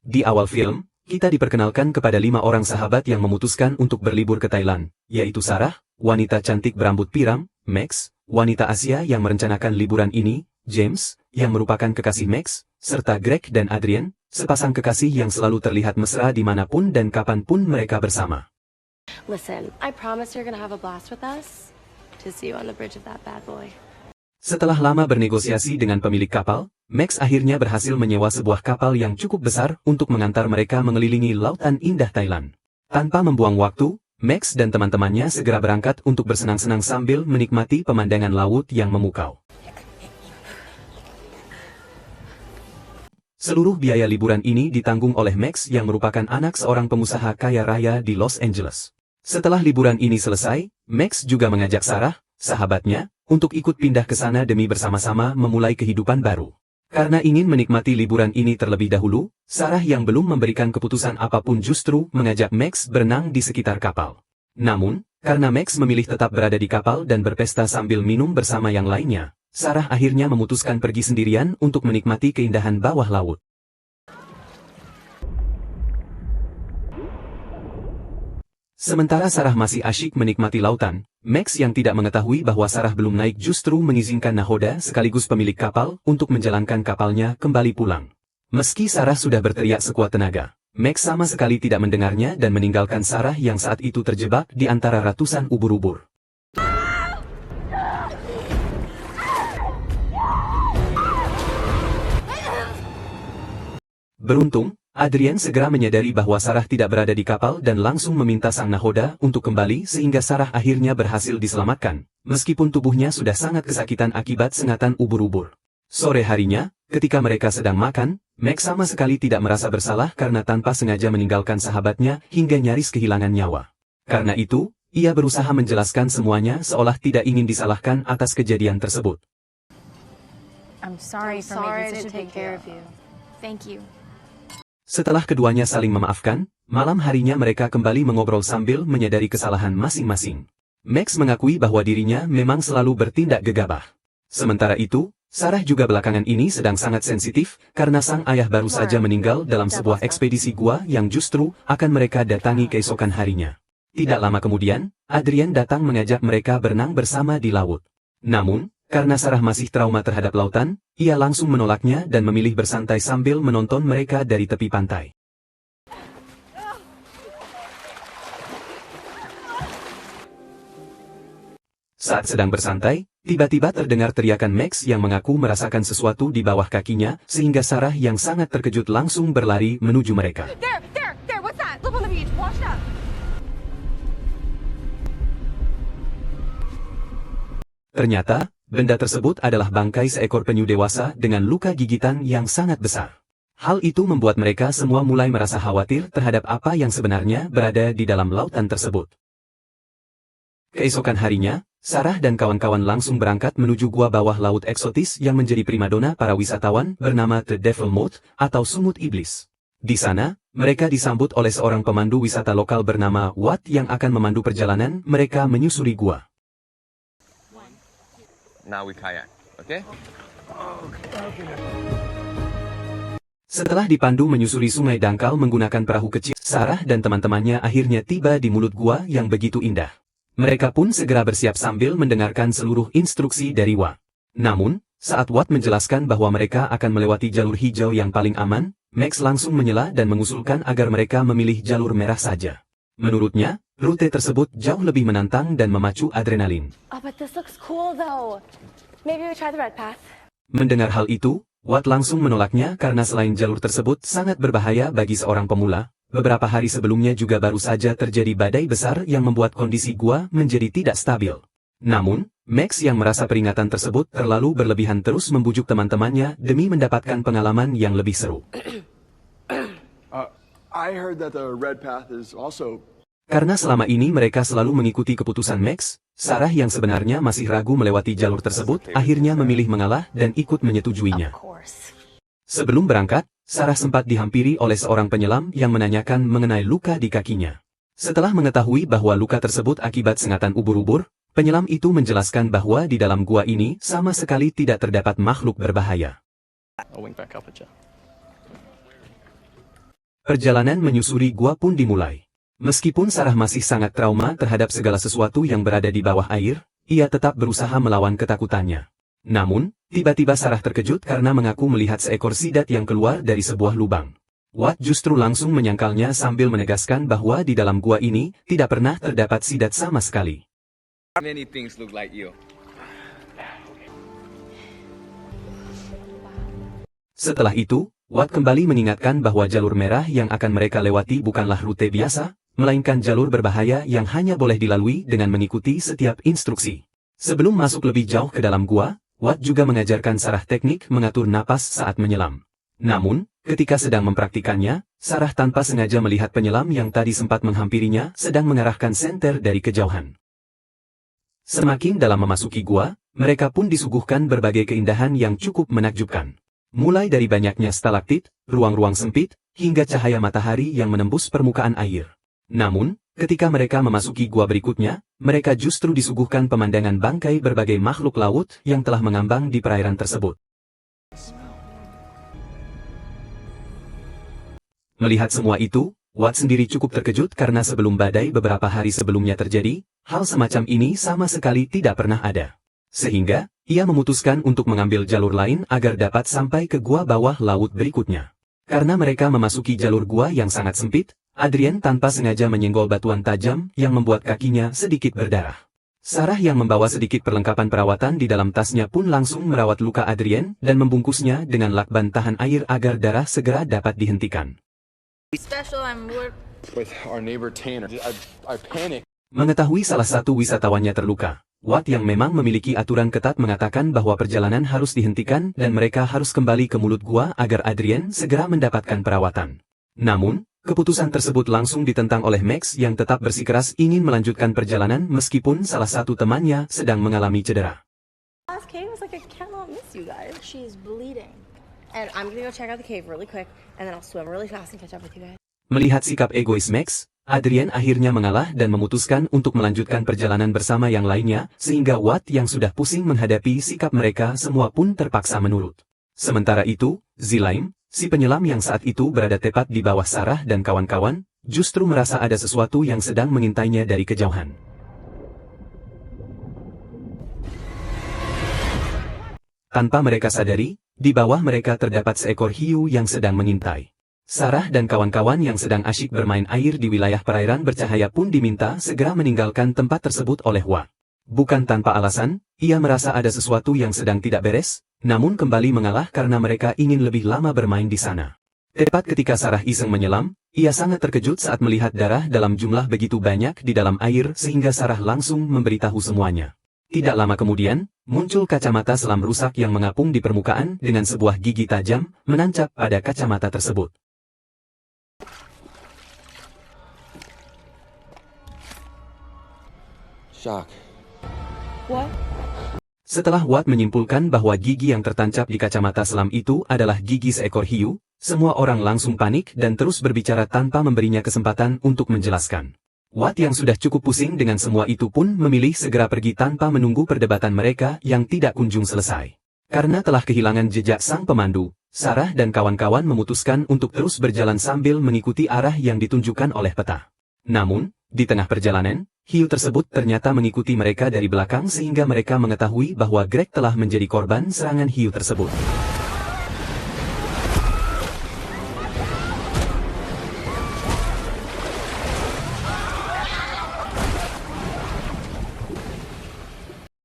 Di awal film, kita diperkenalkan kepada 5 orang sahabat yang memutuskan untuk berlibur ke Thailand, yaitu Sarah, wanita cantik berambut pirang, Max, wanita Asia yang merencanakan liburan ini, James, yang merupakan kekasih Max, serta Greg dan Adrian, sepasang kekasih yang selalu terlihat mesra dimanapun dan kapanpun mereka bersama. Listen, I promise you're gonna have a blast with us. To see you on the bridge of that bad boy. Setelah lama bernegosiasi dengan pemilik kapal, Max akhirnya berhasil menyewa sebuah kapal yang cukup besar untuk mengantar mereka mengelilingi lautan indah Thailand. Tanpa membuang waktu, Max dan teman-temannya segera berangkat untuk bersenang-senang sambil menikmati pemandangan laut yang memukau. Seluruh biaya liburan ini ditanggung oleh Max yang merupakan anak seorang pengusaha kaya raya di Los Angeles. Setelah liburan ini selesai, Max juga mengajak Sarah, sahabatnya, untuk ikut pindah ke sana demi bersama-sama memulai kehidupan baru. Karena ingin menikmati liburan ini terlebih dahulu, Sarah yang belum memberikan keputusan apapun justru mengajak Max berenang di sekitar kapal. Namun, karena Max memilih tetap berada di kapal dan berpesta sambil minum bersama yang lainnya, Sarah akhirnya memutuskan pergi sendirian untuk menikmati keindahan bawah laut. Sementara Sarah masih asyik menikmati lautan, Max yang tidak mengetahui bahwa Sarah belum naik justru mengizinkan nahoda sekaligus pemilik kapal untuk menjalankan kapalnya kembali pulang. Meski Sarah sudah berteriak sekuat tenaga, Max sama sekali tidak mendengarnya dan meninggalkan Sarah yang saat itu terjebak di antara ratusan ubur-ubur. Beruntung, Adrian segera menyadari bahwa Sarah tidak berada di kapal dan langsung meminta sang nahoda untuk kembali sehingga Sarah akhirnya berhasil diselamatkan, meskipun tubuhnya sudah sangat kesakitan akibat sengatan ubur-ubur. Sore harinya, ketika mereka sedang makan, Max sama sekali tidak merasa bersalah karena tanpa sengaja meninggalkan sahabatnya hingga nyaris kehilangan nyawa. Karena itu, ia berusaha menjelaskan semuanya seolah tidak ingin disalahkan atas kejadian tersebut. I'm sorry I didn't take care of you. Thank you. Setelah keduanya saling memaafkan, malam harinya mereka kembali mengobrol sambil menyadari kesalahan masing-masing. Max mengakui bahwa dirinya memang selalu bertindak gegabah. Sementara itu, Sarah juga belakangan ini sedang sangat sensitif karena sang ayah baru saja meninggal dalam sebuah ekspedisi gua yang justru akan mereka datangi keesokan harinya. Tidak lama kemudian, Adrian datang mengajak mereka berenang bersama di laut. Namun, karena Sarah masih trauma terhadap lautan, ia langsung menolaknya dan memilih bersantai sambil menonton mereka dari tepi pantai. Saat sedang bersantai, tiba-tiba terdengar teriakan Max yang mengaku merasakan sesuatu di bawah kakinya, sehingga Sarah yang sangat terkejut langsung berlari menuju mereka. There, what's that? Look on the beach, wash it up. Ternyata, benda tersebut adalah bangkai seekor penyu dewasa dengan luka gigitan yang sangat besar. Hal itu membuat mereka semua mulai merasa khawatir terhadap apa yang sebenarnya berada di dalam lautan tersebut. Keesokan harinya, Sarah dan kawan-kawan langsung berangkat menuju gua bawah laut eksotis yang menjadi primadona para wisatawan bernama The Devil Mouth atau Sumut Iblis. Di sana, mereka disambut oleh seorang pemandu wisata lokal bernama Watt yang akan memandu perjalanan mereka menyusuri gua. Now we kayak, okay? Setelah dipandu menyusuri sungai dangkal menggunakan perahu kecil, Sarah dan teman-temannya akhirnya tiba di mulut gua yang begitu indah. Mereka pun segera bersiap sambil mendengarkan seluruh instruksi dari Watt. Namun, saat Watt menjelaskan bahwa mereka akan melewati jalur hijau yang paling aman, Max langsung menyela dan mengusulkan agar mereka memilih jalur merah saja. Menurutnya, rute tersebut jauh lebih menantang dan memacu adrenalin. Oh, but this looks cool though. Maybe we try the red path. Mendengar hal itu, Watt langsung menolaknya karena selain jalur tersebut sangat berbahaya bagi seorang pemula, beberapa hari sebelumnya juga baru saja terjadi badai besar yang membuat kondisi gua menjadi tidak stabil. Namun, Max yang merasa peringatan tersebut terlalu berlebihan terus membujuk teman-temannya demi mendapatkan pengalaman yang lebih seru. I heard that the red path is also... Karena selama ini mereka selalu mengikuti keputusan Max, Sarah yang sebenarnya masih ragu melewati jalur tersebut akhirnya memilih mengalah dan ikut menyetujuinya. Sebelum berangkat, Sarah sempat dihampiri oleh seorang penyelam yang menanyakan mengenai luka di kakinya. Setelah mengetahui bahwa luka tersebut akibat sengatan ubur-ubur, penyelam itu menjelaskan bahwa di dalam gua ini sama sekali tidak terdapat makhluk berbahaya. Perjalanan menyusuri gua pun dimulai. Meskipun Sarah masih sangat trauma terhadap segala sesuatu yang berada di bawah air, ia tetap berusaha melawan ketakutannya. Namun, tiba-tiba Sarah terkejut karena mengaku melihat seekor sidat yang keluar dari sebuah lubang. Watt justru langsung menyangkalnya sambil menegaskan bahwa di dalam gua ini tidak pernah terdapat sidat sama sekali. Many things look like you. Setelah itu, Watt kembali mengingatkan bahwa jalur merah yang akan mereka lewati bukanlah rute biasa, melainkan jalur berbahaya yang hanya boleh dilalui dengan mengikuti setiap instruksi. Sebelum masuk lebih jauh ke dalam gua, Watt juga mengajarkan Sarah teknik mengatur napas saat menyelam. Namun, ketika sedang mempraktikannya, Sarah tanpa sengaja melihat penyelam yang tadi sempat menghampirinya sedang mengarahkan senter dari kejauhan. Semakin dalam memasuki gua, mereka pun disuguhkan berbagai keindahan yang cukup menakjubkan. Mulai dari banyaknya stalaktit, ruang-ruang sempit, hingga cahaya matahari yang menembus permukaan air. Namun, ketika mereka memasuki gua berikutnya, mereka justru disuguhkan pemandangan bangkai berbagai makhluk laut yang telah mengambang di perairan tersebut. Melihat semua itu, Watt sendiri cukup terkejut karena sebelum badai beberapa hari sebelumnya terjadi, hal semacam ini sama sekali tidak pernah ada. Sehingga, ia memutuskan untuk mengambil jalur lain agar dapat sampai ke gua bawah laut berikutnya. Karena mereka memasuki jalur gua yang sangat sempit, Adrien tanpa sengaja menyenggol batuan tajam yang membuat kakinya sedikit berdarah. Sarah yang membawa sedikit perlengkapan perawatan di dalam tasnya pun langsung merawat luka Adrien dan membungkusnya dengan lakban tahan air agar darah segera dapat dihentikan. With our neighbor Tanner. I panicked. Mengetahui salah satu wisatawannya terluka, Watt yang memang memiliki aturan ketat mengatakan bahwa perjalanan harus dihentikan dan mereka harus kembali ke mulut gua agar Adrien segera mendapatkan perawatan. Namun, keputusan tersebut langsung ditentang oleh Max yang tetap bersikeras ingin melanjutkan perjalanan meskipun salah satu temannya sedang mengalami cedera. Last cave was like, I cannot miss you guys. She's bleeding. And I'm gonna go check out the cave really quick, and then I'll swim really fast and catch up with you guys. Melihat sikap egois Max, Adrien akhirnya mengalah dan memutuskan untuk melanjutkan perjalanan bersama yang lainnya, sehingga Watt yang sudah pusing menghadapi sikap mereka semua pun terpaksa menurut. Sementara itu, Zilaim, si penyelam yang saat itu berada tepat di bawah Sarah dan kawan-kawan, justru merasa ada sesuatu yang sedang mengintainya dari kejauhan. Tanpa mereka sadari, di bawah mereka terdapat seekor hiu yang sedang mengintai. Sarah dan kawan-kawan yang sedang asyik bermain air di wilayah perairan bercahaya pun diminta segera meninggalkan tempat tersebut oleh Watt. Bukan tanpa alasan, ia merasa ada sesuatu yang sedang tidak beres, namun kembali mengalah karena mereka ingin lebih lama bermain di sana. Tepat ketika Sarah iseng menyelam, ia sangat terkejut saat melihat darah dalam jumlah begitu banyak di dalam air sehingga Sarah langsung memberitahu semuanya. Tidak lama kemudian, muncul kacamata selam rusak yang mengapung di permukaan dengan sebuah gigi tajam menancap pada kacamata tersebut. Shock. What? Setelah Watt menyimpulkan bahwa gigi yang tertancap di kacamata selam itu adalah gigi seekor hiu, semua orang langsung panik dan terus berbicara tanpa memberinya kesempatan untuk menjelaskan. Watt yang sudah cukup pusing dengan semua itu pun memilih segera pergi tanpa menunggu perdebatan mereka yang tidak kunjung selesai. Karena telah kehilangan jejak sang pemandu, Sarah dan kawan-kawan memutuskan untuk terus berjalan sambil mengikuti arah yang ditunjukkan oleh peta. Namun, di tengah perjalanan, hiu tersebut ternyata mengikuti mereka dari belakang sehingga mereka mengetahui bahwa Greg telah menjadi korban serangan hiu tersebut.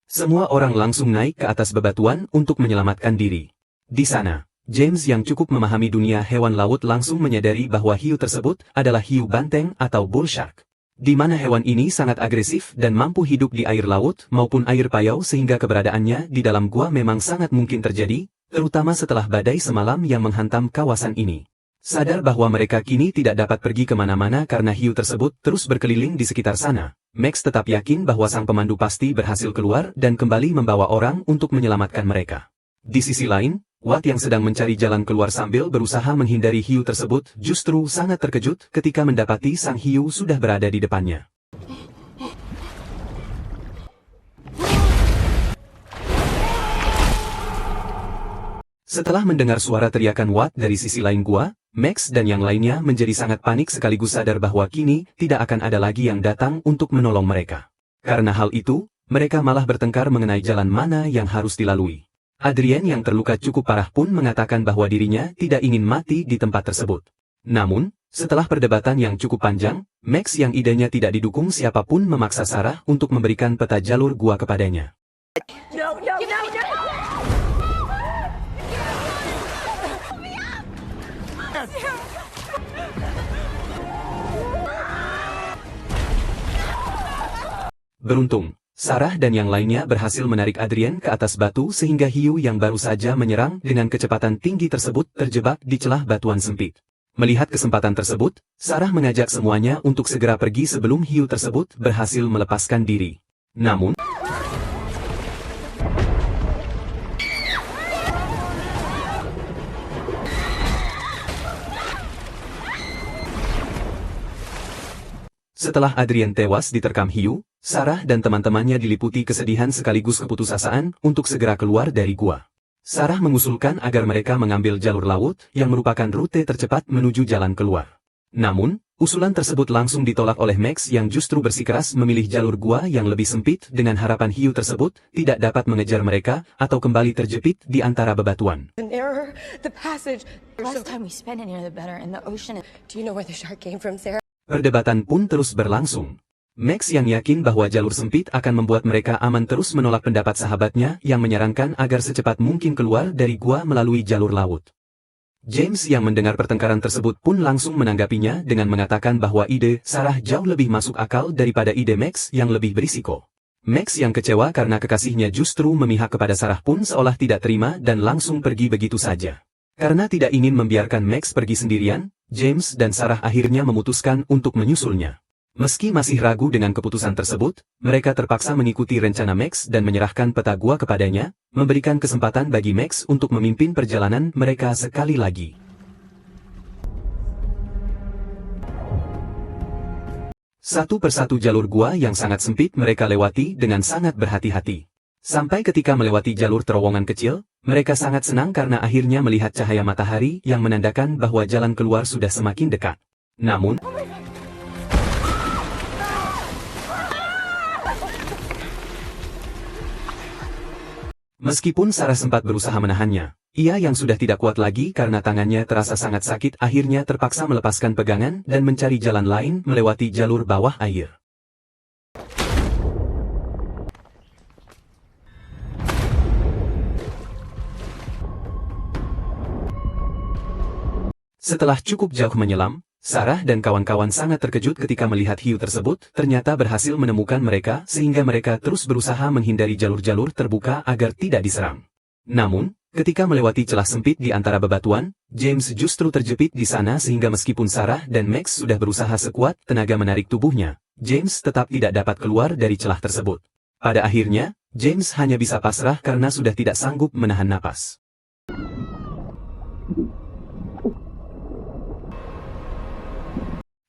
Semua orang langsung naik ke atas bebatuan untuk menyelamatkan diri. Di sana, James yang cukup memahami dunia hewan laut langsung menyadari bahwa hiu tersebut adalah hiu banteng atau bull shark. Di mana hewan ini sangat agresif dan mampu hidup di air laut maupun air payau sehingga keberadaannya di dalam gua memang sangat mungkin terjadi, terutama setelah badai semalam yang menghantam kawasan ini. Sadar bahwa mereka kini tidak dapat pergi kemana-mana karena hiu tersebut terus berkeliling di sekitar sana, Max tetap yakin bahwa sang pemandu pasti berhasil keluar dan kembali membawa orang untuk menyelamatkan mereka. Di sisi lain, Watt yang sedang mencari jalan keluar sambil berusaha menghindari hiu tersebut justru sangat terkejut ketika mendapati sang hiu sudah berada di depannya. Setelah mendengar suara teriakan Watt dari sisi lain gua, Max dan yang lainnya menjadi sangat panik sekaligus sadar bahwa kini tidak akan ada lagi yang datang untuk menolong mereka. Karena hal itu, mereka malah bertengkar mengenai jalan mana yang harus dilalui. Adrien yang terluka cukup parah pun mengatakan bahwa dirinya tidak ingin mati di tempat tersebut. Namun, setelah perdebatan yang cukup panjang, Max yang idenya tidak didukung siapapun memaksa Sarah untuk memberikan peta jalur gua kepadanya. Beruntung, Sarah dan yang lainnya berhasil menarik Adrien ke atas batu sehingga hiu yang baru saja menyerang dengan kecepatan tinggi tersebut terjebak di celah batuan sempit. Melihat kesempatan tersebut, Sarah mengajak semuanya untuk segera pergi sebelum hiu tersebut berhasil melepaskan diri. Namun, setelah Adrien tewas diterkam hiu, Sarah dan teman-temannya diliputi kesedihan sekaligus keputusasaan untuk segera keluar dari gua. Sarah mengusulkan agar mereka mengambil jalur laut yang merupakan rute tercepat menuju jalan keluar. Namun, usulan tersebut langsung ditolak oleh Max yang justru bersikeras memilih jalur gua yang lebih sempit dengan harapan hiu tersebut tidak dapat mengejar mereka atau kembali terjepit di antara bebatuan. Perdebatan pun terus berlangsung. Max yang yakin bahwa jalur sempit akan membuat mereka aman terus menolak pendapat sahabatnya yang menyarankan agar secepat mungkin keluar dari gua melalui jalur laut. James yang mendengar pertengkaran tersebut pun langsung menanggapinya dengan mengatakan bahwa ide Sarah jauh lebih masuk akal daripada ide Max yang lebih berisiko. Max yang kecewa karena kekasihnya justru memihak kepada Sarah pun seolah tidak terima dan langsung pergi begitu saja. Karena tidak ingin membiarkan Max pergi sendirian, James dan Sarah akhirnya memutuskan untuk menyusulnya. Meski masih ragu dengan keputusan tersebut, mereka terpaksa mengikuti rencana Max dan menyerahkan peta gua kepadanya, memberikan kesempatan bagi Max untuk memimpin perjalanan mereka sekali lagi. Satu persatu jalur gua yang sangat sempit mereka lewati dengan sangat berhati-hati. Sampai ketika melewati jalur terowongan kecil, mereka sangat senang karena akhirnya melihat cahaya matahari yang menandakan bahwa jalan keluar sudah semakin dekat. Namun, meskipun Sarah sempat berusaha menahannya, ia yang sudah tidak kuat lagi karena tangannya terasa sangat sakit akhirnya terpaksa melepaskan pegangan dan mencari jalan lain melewati jalur bawah air. Setelah cukup jauh menyelam, Sarah dan kawan-kawan sangat terkejut ketika melihat hiu tersebut ternyata berhasil menemukan mereka sehingga mereka terus berusaha menghindari jalur-jalur terbuka agar tidak diserang. Namun, ketika melewati celah sempit di antara bebatuan, James justru terjepit di sana sehingga meskipun Sarah dan Max sudah berusaha sekuat tenaga menarik tubuhnya, James tetap tidak dapat keluar dari celah tersebut. Pada akhirnya, James hanya bisa pasrah karena sudah tidak sanggup menahan napas.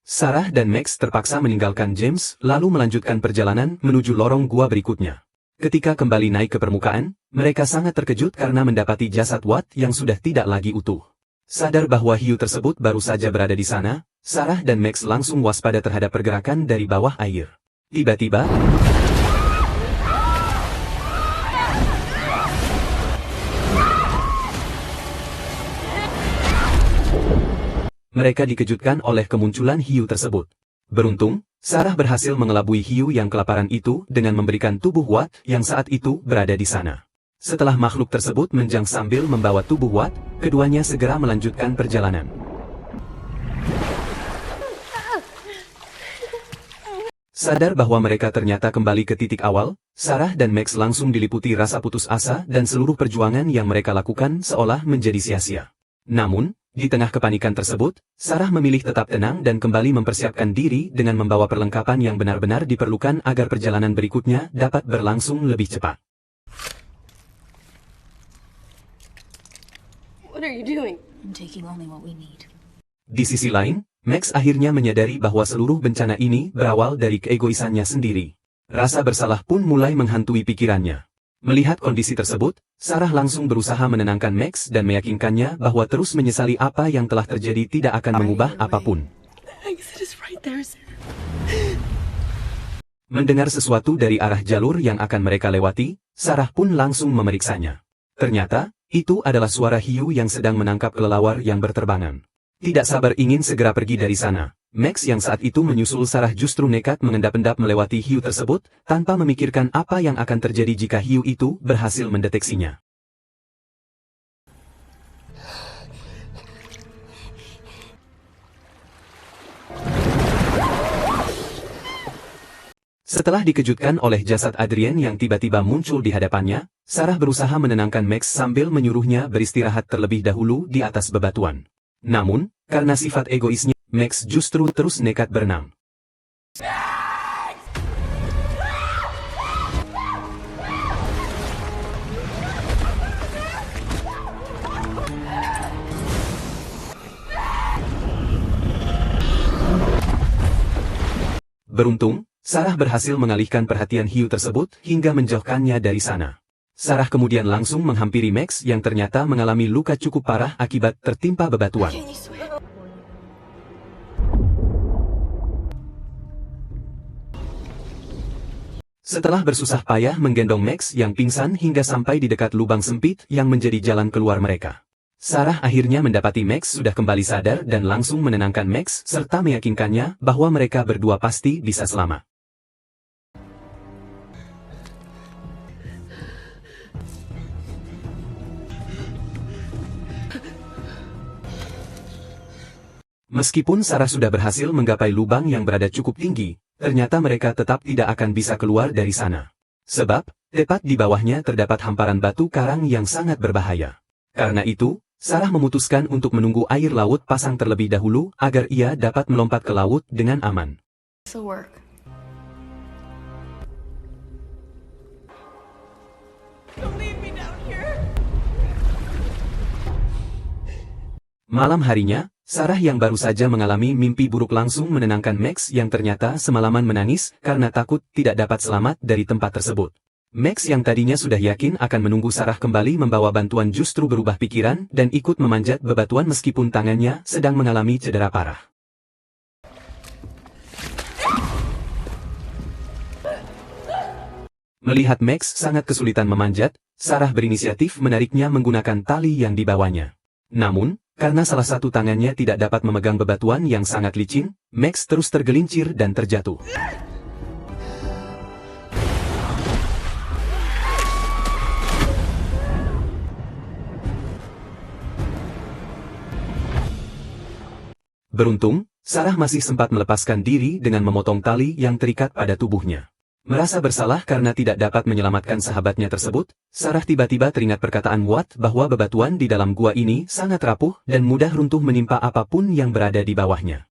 Sarah dan Max terpaksa meninggalkan James lalu melanjutkan perjalanan menuju lorong gua berikutnya. Ketika kembali naik ke permukaan, mereka sangat terkejut karena mendapati jasad Watt yang sudah tidak lagi utuh. Sadar bahwa hiu tersebut baru saja berada di sana, Sarah dan Max langsung waspada terhadap pergerakan dari bawah air. Tiba-tiba, mereka dikejutkan oleh kemunculan hiu tersebut. Beruntung, Sarah berhasil mengelabui hiu yang kelaparan itu dengan memberikan tubuh Watt yang saat itu berada di sana. Setelah makhluk tersebut menjang sambil membawa tubuh Watt, keduanya segera melanjutkan perjalanan. Sadar bahwa mereka ternyata kembali ke titik awal, Sarah dan Max langsung diliputi rasa putus asa dan seluruh perjuangan yang mereka lakukan seolah menjadi sia-sia. Namun, di tengah kepanikan tersebut, Sarah memilih tetap tenang dan kembali mempersiapkan diri dengan membawa perlengkapan yang benar-benar diperlukan agar perjalanan berikutnya dapat berlangsung lebih cepat. What are you doing? I'm taking only what we need. Di sisi lain, Max akhirnya menyadari bahwa seluruh bencana ini berawal dari keegoisannya sendiri. Rasa bersalah pun mulai menghantui pikirannya. Melihat kondisi tersebut, Sarah langsung berusaha menenangkan Max dan meyakinkannya bahwa terus menyesali apa yang telah terjadi tidak akan mengubah apapun. Mendengar sesuatu dari arah jalur yang akan mereka lewati, Sarah pun langsung memeriksanya. Ternyata, itu adalah suara hiu yang sedang menangkap kelelawar yang berterbangan. Tidak sabar ingin segera pergi dari sana. Max yang saat itu menyusul Sarah justru nekat mengendap-endap melewati hiu tersebut, tanpa memikirkan apa yang akan terjadi jika hiu itu berhasil mendeteksinya. Setelah dikejutkan oleh jasad Adrien yang tiba-tiba muncul di hadapannya, Sarah berusaha menenangkan Max sambil menyuruhnya beristirahat terlebih dahulu di atas bebatuan. Namun, karena sifat egoisnya, Max justru terus nekat berenang. Beruntung, Sarah berhasil mengalihkan perhatian hiu tersebut hingga menjauhkannya dari sana. Sarah kemudian langsung menghampiri Max yang ternyata mengalami luka cukup parah akibat tertimpa bebatuan. Setelah bersusah payah menggendong Max yang pingsan hingga sampai di dekat lubang sempit yang menjadi jalan keluar mereka, Sarah akhirnya mendapati Max sudah kembali sadar dan langsung menenangkan Max serta meyakinkannya bahwa mereka berdua pasti bisa selamat. Meskipun Sarah sudah berhasil menggapai lubang yang berada cukup tinggi, ternyata mereka tetap tidak akan bisa keluar dari sana. Sebab, tepat di bawahnya terdapat hamparan batu karang yang sangat berbahaya. Karena itu, Sarah memutuskan untuk menunggu air laut pasang terlebih dahulu agar ia dapat melompat ke laut dengan aman. Malam harinya, Sarah yang baru saja mengalami mimpi buruk langsung menenangkan Max yang ternyata semalaman menangis karena takut tidak dapat selamat dari tempat tersebut. Max yang tadinya sudah yakin akan menunggu Sarah kembali membawa bantuan justru berubah pikiran dan ikut memanjat bebatuan meskipun tangannya sedang mengalami cedera parah. Melihat Max sangat kesulitan memanjat, Sarah berinisiatif menariknya menggunakan tali yang dibawanya. Namun, karena salah satu tangannya tidak dapat memegang bebatuan yang sangat licin, Max terus tergelincir dan terjatuh. Beruntung, Sarah masih sempat melepaskan diri dengan memotong tali yang terikat pada tubuhnya. Merasa bersalah karena tidak dapat menyelamatkan sahabatnya tersebut, Sarah tiba-tiba teringat perkataan Watt bahwa bebatuan di dalam gua ini sangat rapuh dan mudah runtuh menimpa apapun yang berada di bawahnya.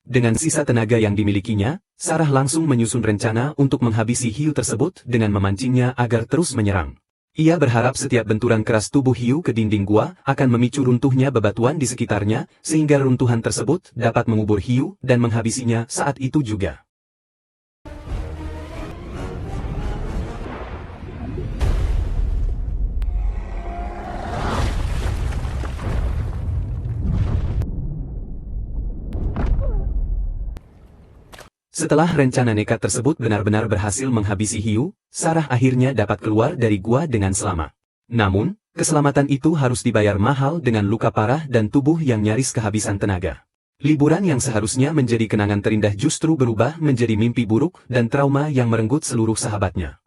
Dengan sisa tenaga yang dimilikinya, Sarah langsung menyusun rencana untuk menghabisi hiu tersebut dengan memancingnya agar terus menyerang. Ia berharap setiap benturan keras tubuh hiu ke dinding gua akan memicu runtuhnya bebatuan di sekitarnya, sehingga runtuhan tersebut dapat mengubur hiu dan menghabisinya saat itu juga. Setelah rencana nekat tersebut benar-benar berhasil menghabisi hiu, Sarah akhirnya dapat keluar dari gua dengan selamat. Namun, keselamatan itu harus dibayar mahal dengan luka parah dan tubuh yang nyaris kehabisan tenaga. Liburan yang seharusnya menjadi kenangan terindah justru berubah menjadi mimpi buruk dan trauma yang merenggut seluruh sahabatnya.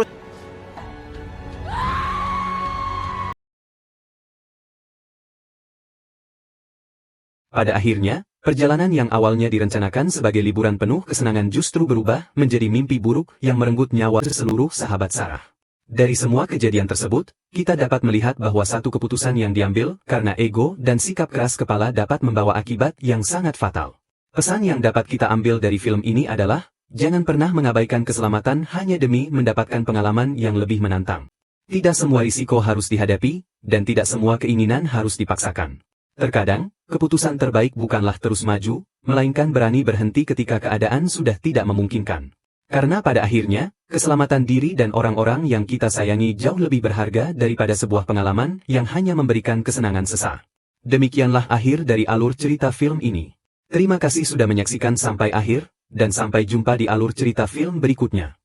Pada akhirnya, perjalanan yang awalnya direncanakan sebagai liburan penuh kesenangan justru berubah menjadi mimpi buruk yang merenggut nyawa seluruh sahabat Sarah. Dari semua kejadian tersebut, kita dapat melihat bahwa satu keputusan yang diambil karena ego dan sikap keras kepala dapat membawa akibat yang sangat fatal. Pesan yang dapat kita ambil dari film ini adalah, jangan pernah mengabaikan keselamatan hanya demi mendapatkan pengalaman yang lebih menantang. Tidak semua risiko harus dihadapi, dan tidak semua keinginan harus dipaksakan. Terkadang, keputusan terbaik bukanlah terus maju, melainkan berani berhenti ketika keadaan sudah tidak memungkinkan. Karena pada akhirnya, keselamatan diri dan orang-orang yang kita sayangi jauh lebih berharga daripada sebuah pengalaman yang hanya memberikan kesenangan sesaat. Demikianlah akhir dari alur cerita film ini. Terima kasih sudah menyaksikan sampai akhir, dan sampai jumpa di alur cerita film berikutnya.